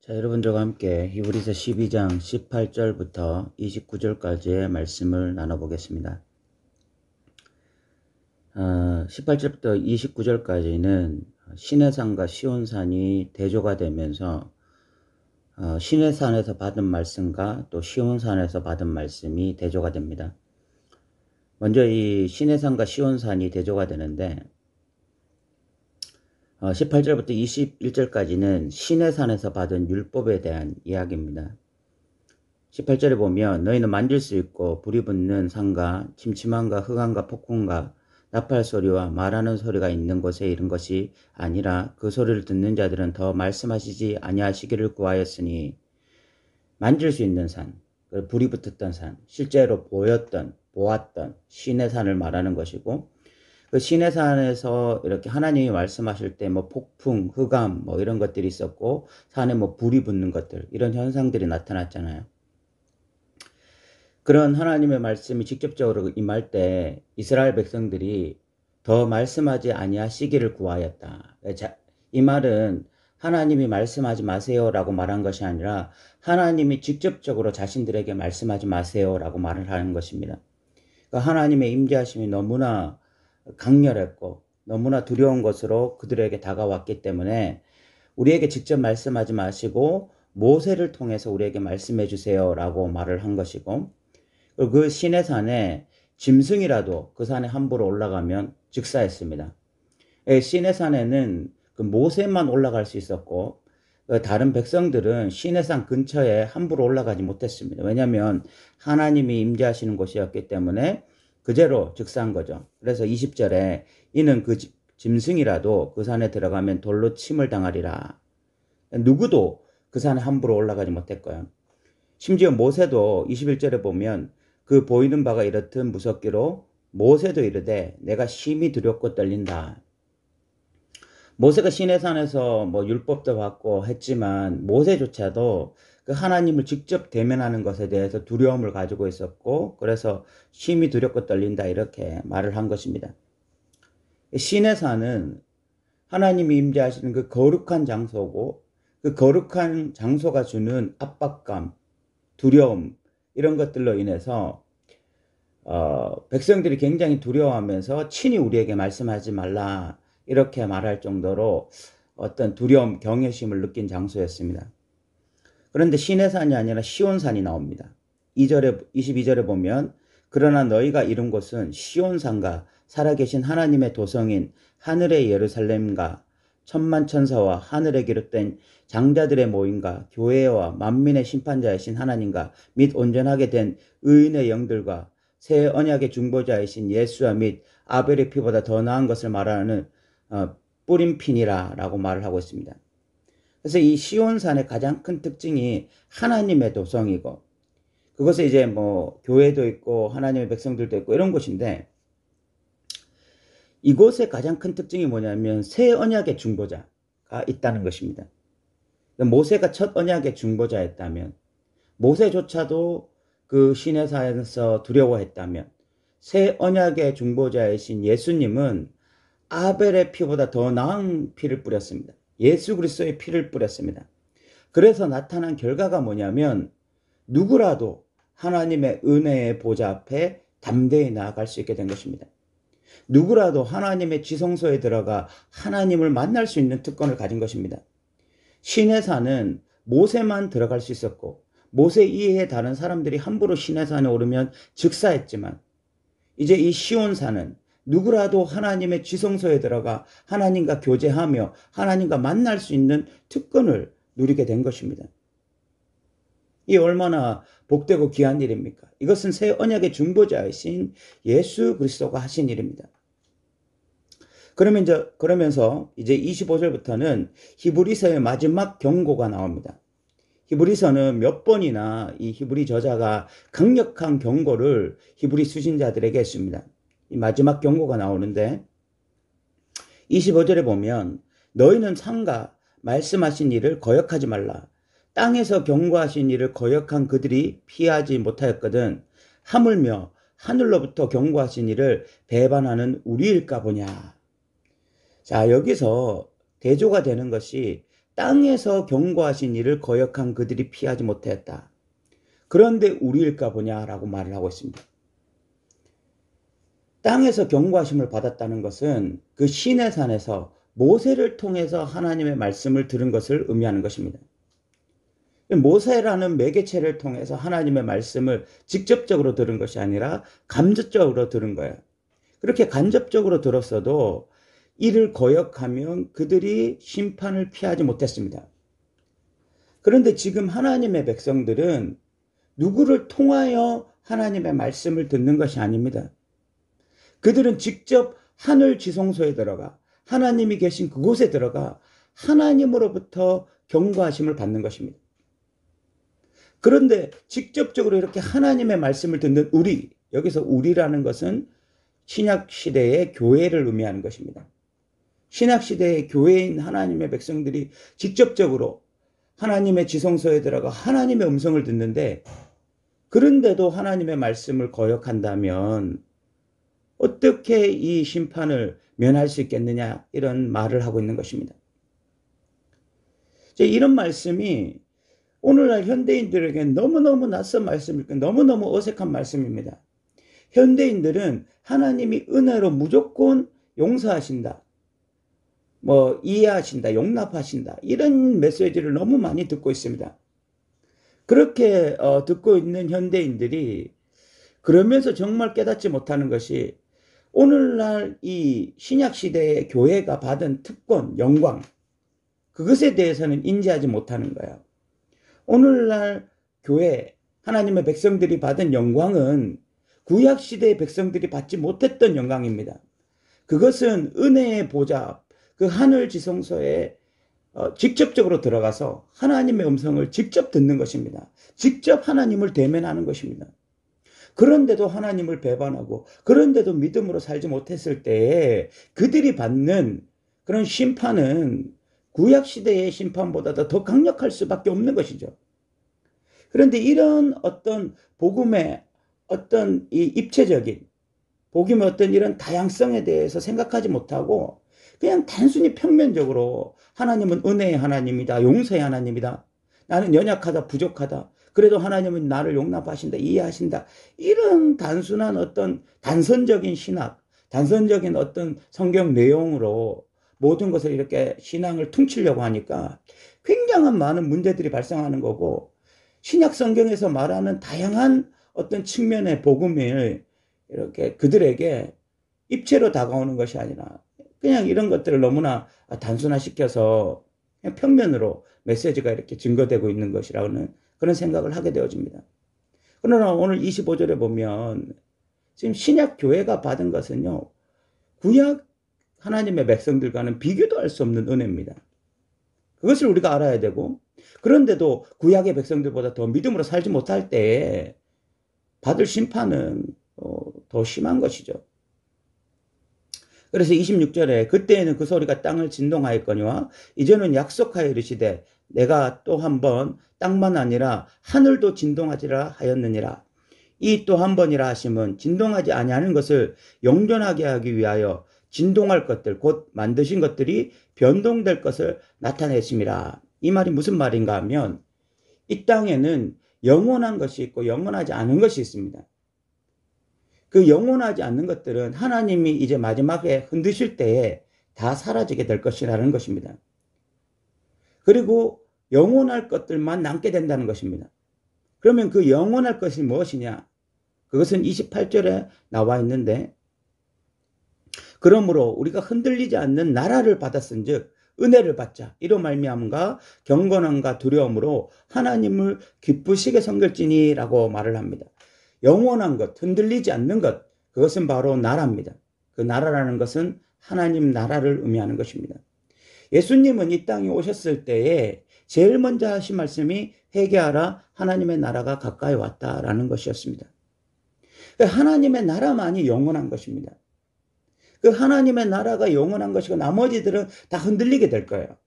자, 여러분들과 함께 히브리서 12장 18절부터 29절까지의 말씀을 나눠보겠습니다. 18절부터 29절까지는 시내산과 시온산이 대조가 되면서 시내산에서 받은 말씀과 또 시온산에서 받은 말씀이 대조가 됩니다. 먼저 이 시내산과 시온산이 대조가 되는데 18절부터 21절까지는 시내산에서 받은 율법에 대한 이야기입니다. 18절에 보면 너희는 만질 수 있고 불이 붙는 산과 침침함과 흑암과 폭풍과 나팔 소리와 말하는 소리가 있는 곳에 이른 것이 아니라 그 소리를 듣는 자들은 더 말씀하시지 아니하시기를 구하였으니, 만질 수 있는 산, 불이 붙었던 산, 실제로 보았던 시내산을 말하는 것이고, 그 시내산에서 이렇게 하나님이 말씀하실 때 폭풍, 흑암 이런 것들이 있었고, 산에 불이 붙는 것들, 이런 현상들이 나타났잖아요. 그런 하나님의 말씀이 직접적으로 임할 때 이스라엘 백성들이 더 말씀하지 아니하시기를 구하였다. 이 말은 하나님이 말씀하지 마세요라고 말한 것이 아니라 하나님이 직접적으로 자신들에게 말씀하지 마세요라고 말을 하는 것입니다. 그러니까 하나님의 임재하심이 너무나 강렬했고 너무나 두려운 것으로 그들에게 다가왔기 때문에 우리에게 직접 말씀하지 마시고 모세를 통해서 우리에게 말씀해 주세요 라고 말을 한 것이고, 그 시내산에 짐승이라도 그 산에 함부로 올라가면 즉사했습니다. 시내산에는 그 모세만 올라갈 수 있었고 다른 백성들은 시내산 근처에 함부로 올라가지 못했습니다. 왜냐하면 하나님이 임재하시는 곳이었기 때문에 그대로 즉사한 거죠. 그래서 20절에 이는 그 짐승이라도 그 산에 들어가면 돌로 침을 당하리라. 누구도 그 산에 함부로 올라가지 못했고요. 심지어 모세도 21절에 보면 그 보이는 바가 이렇듯 무섭기로 모세도 이르되 내가 심히 두렵고 떨린다. 모세가 시내산에서 율법도 받고 했지만 모세조차도 그 하나님을 직접 대면하는 것에 대해서 두려움을 가지고 있었고, 그래서 심히 두렵고 떨린다 이렇게 말을 한 것입니다. 시내산은 하나님이 임재하시는 그 거룩한 장소고, 그 거룩한 장소가 주는 압박감, 두려움 이런 것들로 인해서 백성들이 굉장히 두려워하면서 친히 우리에게 말씀하지 말라 이렇게 말할 정도로 어떤 두려움, 경외심을 느낀 장소였습니다. 그런데 시내산이 아니라 시온산이 나옵니다. 22절에 보면 그러나 너희가 이룬 곳은 시온산과 살아계신 하나님의 도성인 하늘의 예루살렘과 천만 천사와 하늘에 기록된 장자들의 모임과 교회와 만민의 심판자이신 하나님과 및 온전하게 된 의인의 영들과 새 언약의 중보자이신 예수와 및 아벨의 피보다 더 나은 것을 말하는 뿌린 피니라 라고 말을 하고 있습니다. 그래서 이 시온산의 가장 큰 특징이 하나님의 도성이고, 그것에 이제 교회도 있고 하나님의 백성들도 있고 이런 곳인데, 이곳의 가장 큰 특징이 뭐냐면 새 언약의 중보자가 있다는 것입니다. 모세가 첫 언약의 중보자였다면, 모세조차도 그 시내산에서 두려워했다면, 새 언약의 중보자이신 예수님은 아벨의 피보다 더 나은 피를 뿌렸습니다. 예수 그리스도의 피를 뿌렸습니다. 그래서 나타난 결과가 뭐냐면 누구라도 하나님의 은혜의 보좌 앞에 담대히 나아갈 수 있게 된 것입니다. 누구라도 하나님의 지성소에 들어가 하나님을 만날 수 있는 특권을 가진 것입니다. 시내산은 모세만 들어갈 수 있었고 모세 이외의 다른 사람들이 함부로 시내산에 오르면 즉사했지만, 이제 이 시온산은 누구라도 하나님의 지성소에 들어가 하나님과 교제하며 하나님과 만날 수 있는 특권을 누리게 된 것입니다. 이 얼마나 복되고 귀한 일입니까? 이것은 새 언약의 중보자이신 예수 그리스도가 하신 일입니다. 그러면서 이제 25절부터는 히브리서의 마지막 경고가 나옵니다. 히브리서는 몇 번이나 이 히브리 저자가 강력한 경고를 히브리 수신자들에게 했습니다. 이 마지막 경고가 나오는데 25절에 보면 너희는 산과 말씀하신 일을 거역하지 말라. 땅에서 경고하신 일을 거역한 그들이 피하지 못하였거든 하물며 하늘로부터 경고하신 일을 배반하는 우리일까 보냐. 자, 여기서 대조가 되는 것이 땅에서 경고하신 이를 거역한 그들이 피하지 못하였다. 그런데 우리일까 보냐라고 말을 하고 있습니다. 땅에서 경고하심을 받았다는 것은 그 시내산에서 모세를 통해서 하나님의 말씀을 들은 것을 의미하는 것입니다. 모세라는 매개체를 통해서 하나님의 말씀을 직접적으로 들은 것이 아니라 간접적으로 들은 거예요. 그렇게 간접적으로 들었어도 이를 거역하면 그들이 심판을 피하지 못했습니다. 그런데 지금 하나님의 백성들은 누구를 통하여 하나님의 말씀을 듣는 것이 아닙니다. 그들은 직접 하늘 지성소에 들어가 하나님이 계신 그곳에 들어가 하나님으로부터 경고하심을 받는 것입니다. 그런데 직접적으로 이렇게 하나님의 말씀을 듣는 우리, 여기서 우리라는 것은 신약시대의 교회를 의미하는 것입니다. 신약시대의 교회인 하나님의 백성들이 직접적으로 하나님의 지성소에 들어가 하나님의 음성을 듣는데, 그런데도 하나님의 말씀을 거역한다면 어떻게 이 심판을 면할 수 있겠느냐, 이런 말을 하고 있는 것입니다. 이런 말씀이 오늘날 현대인들에게 너무너무 낯선 말씀이고 너무너무 어색한 말씀입니다. 현대인들은 하나님이 은혜로 무조건 용서하신다, 이해하신다, 용납하신다, 이런 메시지를 너무 많이 듣고 있습니다. 그렇게 듣고 있는 현대인들이 그러면서 정말 깨닫지 못하는 것이 오늘날 이 신약시대의 교회가 받은 특권, 영광, 그것에 대해서는 인지하지 못하는 거예요. 오늘날 교회, 하나님의 백성들이 받은 영광은 구약시대의 백성들이 받지 못했던 영광입니다. 그것은 은혜의 보좌, 그 하늘 지성소에 직접적으로 들어가서 하나님의 음성을 직접 듣는 것입니다. 직접 하나님을 대면하는 것입니다. 그런데도 하나님을 배반하고 그런데도 믿음으로 살지 못했을 때에 그들이 받는 그런 심판은 구약시대의 심판보다도 더 강력할 수밖에 없는 것이죠. 그런데 이런 어떤 복음의 어떤 이 입체적인 복음의 어떤 이런 다양성에 대해서 생각하지 못하고 그냥 단순히 평면적으로 하나님은 은혜의 하나님이다, 용서의 하나님이다, 나는 연약하다, 부족하다, 그래도 하나님은 나를 용납하신다, 이해하신다, 이런 단순한 어떤 단선적인 신학, 단선적인 어떤 성경 내용으로 모든 것을 이렇게 신앙을 퉁치려고 하니까 굉장한 많은 문제들이 발생하는 거고, 신약 성경에서 말하는 다양한 어떤 측면의 복음을 이렇게 그들에게 입체로 다가오는 것이 아니라 그냥 이런 것들을 너무나 단순화시켜서 그냥 평면으로 메시지가 이렇게 증거되고 있는 것이라는 그런 생각을 하게 되어집니다. 그러나 오늘 25절에 보면 지금 신약 교회가 받은 것은요, 구약 하나님의 백성들과는 비교도 할 수 없는 은혜입니다. 그것을 우리가 알아야 되고, 그런데도 구약의 백성들보다 더 믿음으로 살지 못할 때에 받을 심판은 더 심한 것이죠. 그래서 26절에 그때에는 그 소리가 땅을 진동하였거니와 이제는 약속하여 이르시되 내가 또 한 번 땅만 아니라 하늘도 진동하지라 하였느니라. 이 또 한 번이라 하심은 진동하지 아니하는 것을 영존하게 하기 위하여 진동할 것들 곧 만드신 것들이 변동될 것을 나타내심이라. 이 말이 무슨 말인가 하면 이 땅에는 영원한 것이 있고 영원하지 않은 것이 있습니다. 그 영원하지 않는 것들은 하나님이 이제 마지막에 흔드실 때에 다 사라지게 될 것이라는 것입니다. 그리고 영원할 것들만 남게 된다는 것입니다. 그러면 그 영원할 것이 무엇이냐? 그것은 28절에 나와 있는데, 그러므로 우리가 흔들리지 않는 나라를 받았은즉 은혜를 받자. 이로 말미암음과 경건함과 두려움으로 하나님을 기쁘시게 섬길지니라고 말을 합니다. 영원한 것, 흔들리지 않는 것, 그것은 바로 나라입니다. 그 나라라는 것은 하나님 나라를 의미하는 것입니다. 예수님은 이 땅에 오셨을 때에 제일 먼저 하신 말씀이 회개하라, 하나님의 나라가 가까이 왔다라는 것이었습니다. 하나님의 나라만이 영원한 것입니다. 그 하나님의 나라가 영원한 것이고 나머지들은 다 흔들리게 될 거예요.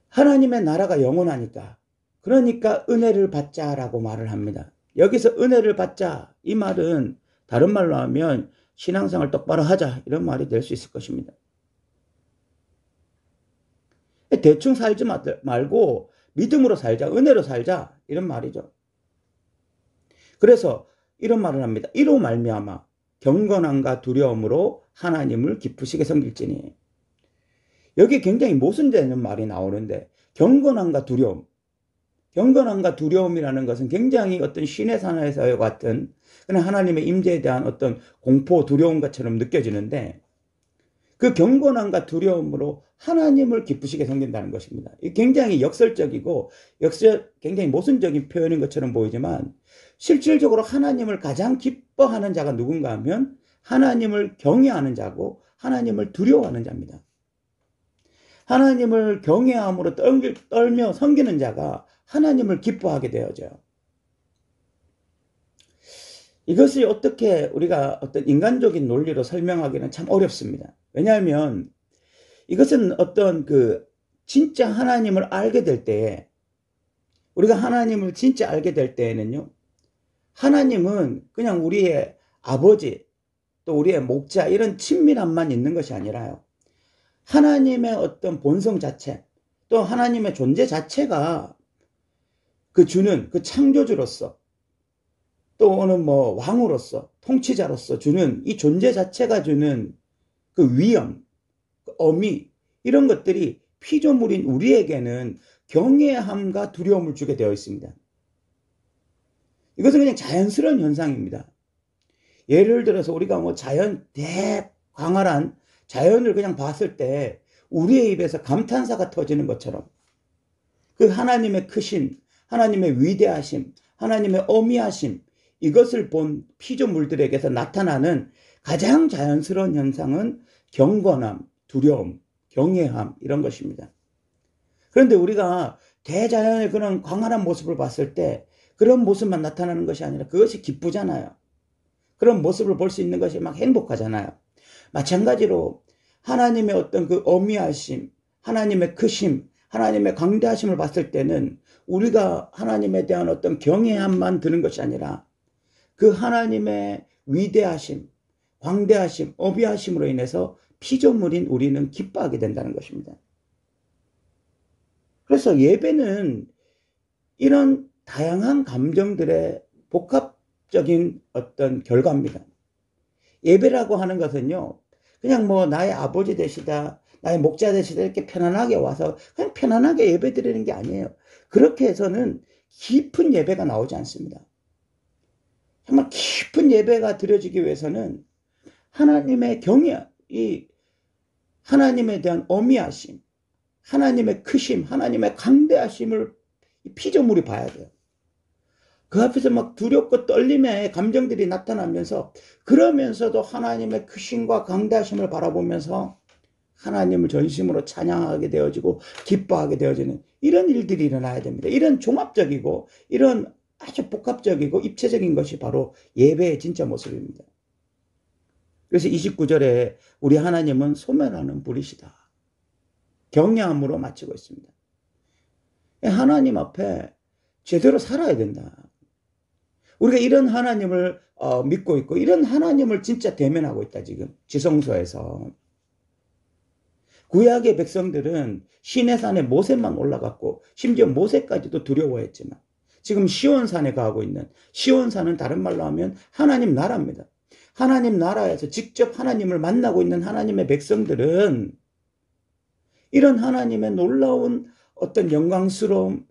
하나님의 나라가 영원하니까, 그러니까 은혜를 받자라고 말을 합니다. 여기서 은혜를 받자, 이 말은 다른 말로 하면 신앙생활 똑바로 하자, 이런 말이 될 수 있을 것입니다. 대충 살지 말고 믿음으로 살자, 은혜로 살자, 이런 말이죠. 그래서 이런 말을 합니다. 이로 말미암아 경건함과 두려움으로 하나님을 기쁘시게 섬길지니. 여기 굉장히 모순되는 말이 나오는데, 경건함과 두려움. 경건함과 두려움이라는 것은 굉장히 어떤 신의 산에서와 같은 그런 하나님의 임재에 대한 어떤 공포, 두려움 것처럼 느껴지는데, 그 경건함과 두려움으로 하나님을 기쁘시게 섬긴다는 것입니다. 굉장히 역설적이고 굉장히 모순적인 표현인 것처럼 보이지만, 실질적으로 하나님을 가장 기뻐하는 자가 누군가 하면 하나님을 경외하는 자고 하나님을 두려워하는 자입니다. 하나님을 경외함으로 떨며 섬기는 자가 하나님을 기뻐하게 되어져요. 이것이 어떻게 우리가 어떤 인간적인 논리로 설명하기는 참 어렵습니다. 왜냐하면 이것은 어떤 진짜 하나님을 알게 될 때에, 우리가 하나님을 진짜 알게 될 때에는요, 하나님은 그냥 우리의 아버지, 또 우리의 목자, 이런 친밀함만 있는 것이 아니라요, 하나님의 어떤 본성 자체, 또 하나님의 존재 자체가 주는 창조주로서, 또는 왕으로서, 통치자로서 주는 이 존재 자체가 주는 위엄, 어미, 이런 것들이 피조물인 우리에게는 경외함과 두려움을 주게 되어 있습니다. 이것은 그냥 자연스러운 현상입니다. 예를 들어서 우리가 대광활한 자연을 그냥 봤을 때 우리의 입에서 감탄사가 터지는 것처럼, 하나님의 크신, 하나님의 위대하심, 하나님의 어미하심, 이것을 본 피조물들에게서 나타나는 가장 자연스러운 현상은 경건함, 두려움, 경외함, 이런 것입니다. 그런데 우리가 대자연의 그런 광활한 모습을 봤을 때 그런 모습만 나타나는 것이 아니라 그것이 기쁘잖아요. 그런 모습을 볼 수 있는 것이 막 행복하잖아요. 마찬가지로 하나님의 어떤 어미하심, 하나님의 크심, 하나님의 강대하심을 봤을 때는 우리가 하나님에 대한 어떤 경외함만 드는 것이 아니라 하나님의 위대하심, 광대하심, 어비하심으로 인해서 피조물인 우리는 기뻐하게 된다는 것입니다. 그래서 예배는 이런 다양한 감정들의 복합적인 어떤 결과입니다. 예배라고 하는 것은요, 그냥 나의 아버지 되시다, 나의 목자 되시다, 이렇게 편안하게 와서 그냥 편안하게 예배 드리는 게 아니에요. 그렇게 해서는 깊은 예배가 나오지 않습니다. 정말 깊은 예배가 드려지기 위해서는 하나님의 경외, 하나님에 대한 어미하심, 하나님의 크심, 하나님의 강대하심을 피조물이 봐야 돼요. 그 앞에서 막 두렵고 떨림의 감정들이 나타나면서, 그러면서도 하나님의 크심과 강대하심을 바라보면서 하나님을 전심으로 찬양하게 되어지고 기뻐하게 되어지는 이런 일들이 일어나야 됩니다. 이런 종합적이고 이런 아주 복합적이고 입체적인 것이 바로 예배의 진짜 모습입니다. 그래서 29절에 우리 하나님은 소멸하는 불이시다, 경외함으로 마치고 있습니다. 하나님 앞에 제대로 살아야 된다. 우리가 이런 하나님을 믿고 있고 이런 하나님을 진짜 대면하고 있다. 지금 지성소에서 구약의 백성들은 시내산에 모세만 올라갔고 심지어 모세까지도 두려워했지만, 지금 시온산에 가고 있는, 시온산은 다른 말로 하면 하나님 나라입니다. 하나님 나라에서 직접 하나님을 만나고 있는 하나님의 백성들은 이런 하나님의 놀라운 어떤 영광스러움,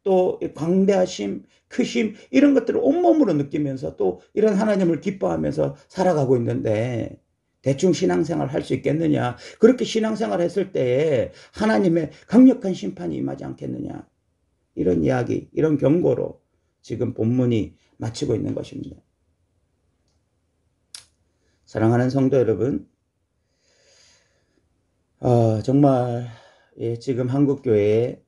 또 광대하심, 크심, 이런 것들을 온몸으로 느끼면서 또 이런 하나님을 기뻐하면서 살아가고 있는데, 대충 신앙생활 할 수 있겠느냐? 그렇게 신앙생활 했을 때에 하나님의 강력한 심판이 임하지 않겠느냐? 이런 이야기, 이런 경고로 지금 본문이 마치고 있는 것입니다. 사랑하는 성도 여러분, 정말 지금 한국교회에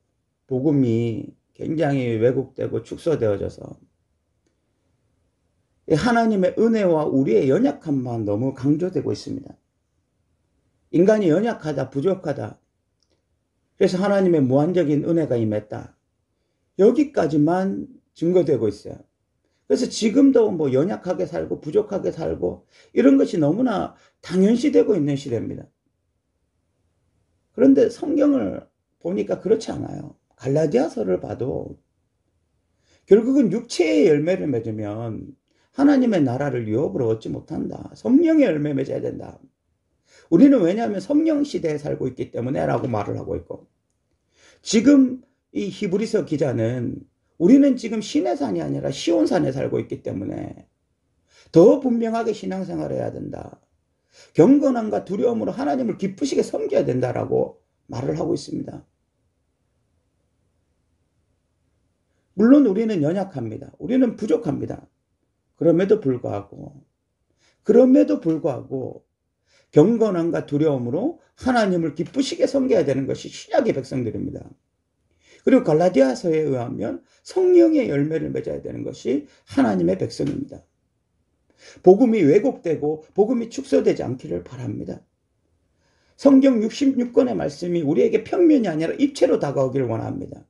복음이 굉장히 왜곡되고 축소되어져서 하나님의 은혜와 우리의 연약함만 너무 강조되고 있습니다. 인간이 연약하다, 부족하다, 그래서 하나님의 무한적인 은혜가 임했다, 여기까지만 증거되고 있어요. 그래서 지금도 연약하게 살고 부족하게 살고 이런 것이 너무나 당연시되고 있는 시대입니다. 그런데 성경을 보니까 그렇지 않아요. 갈라디아서를 봐도 결국은 육체의 열매를 맺으면 하나님의 나라를 유업으로 얻지 못한다. 성령의 열매 맺어야 된다. 우리는 왜냐하면 성령 시대에 살고 있기 때문에 라고 말을 하고 있고, 지금 이 히브리서 기자는 우리는 지금 시내산이 아니라 시온산에 살고 있기 때문에 더 분명하게 신앙생활을 해야 된다. 경건함과 두려움으로 하나님을 기쁘시게 섬겨야 된다라고 말을 하고 있습니다. 물론 우리는 연약합니다. 우리는 부족합니다. 그럼에도 불구하고 경건함과 두려움으로 하나님을 기쁘시게 섬겨야 되는 것이 신약의 백성들입니다. 그리고 갈라디아서에 의하면 성령의 열매를 맺어야 되는 것이 하나님의 백성입니다. 복음이 왜곡되고 복음이 축소되지 않기를 바랍니다. 성경 66권의 말씀이 우리에게 평면이 아니라 입체로 다가오기를 원합니다.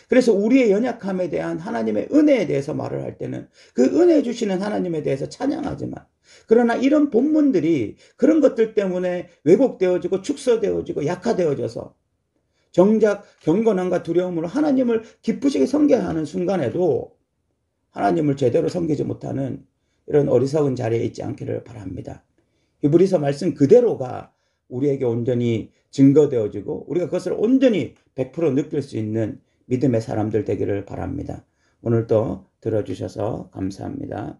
그래서 우리의 연약함에 대한 하나님의 은혜에 대해서 말을 할 때는 그 은혜 주시는 하나님에 대해서 찬양하지만, 그러나 이런 본문들이 그런 것들 때문에 왜곡되어지고 축소되어지고 약화되어져서 정작 경건함과 두려움으로 하나님을 기쁘시게 섬겨야 하는 순간에도 하나님을 제대로 섬기지 못하는 이런 어리석은 자리에 있지 않기를 바랍니다. 히브리서 말씀 그대로가 우리에게 온전히 증거되어지고 우리가 그것을 온전히 100% 느낄 수 있는 믿음의 사람들 되기를 바랍니다. 오늘도 들어주셔서 감사합니다.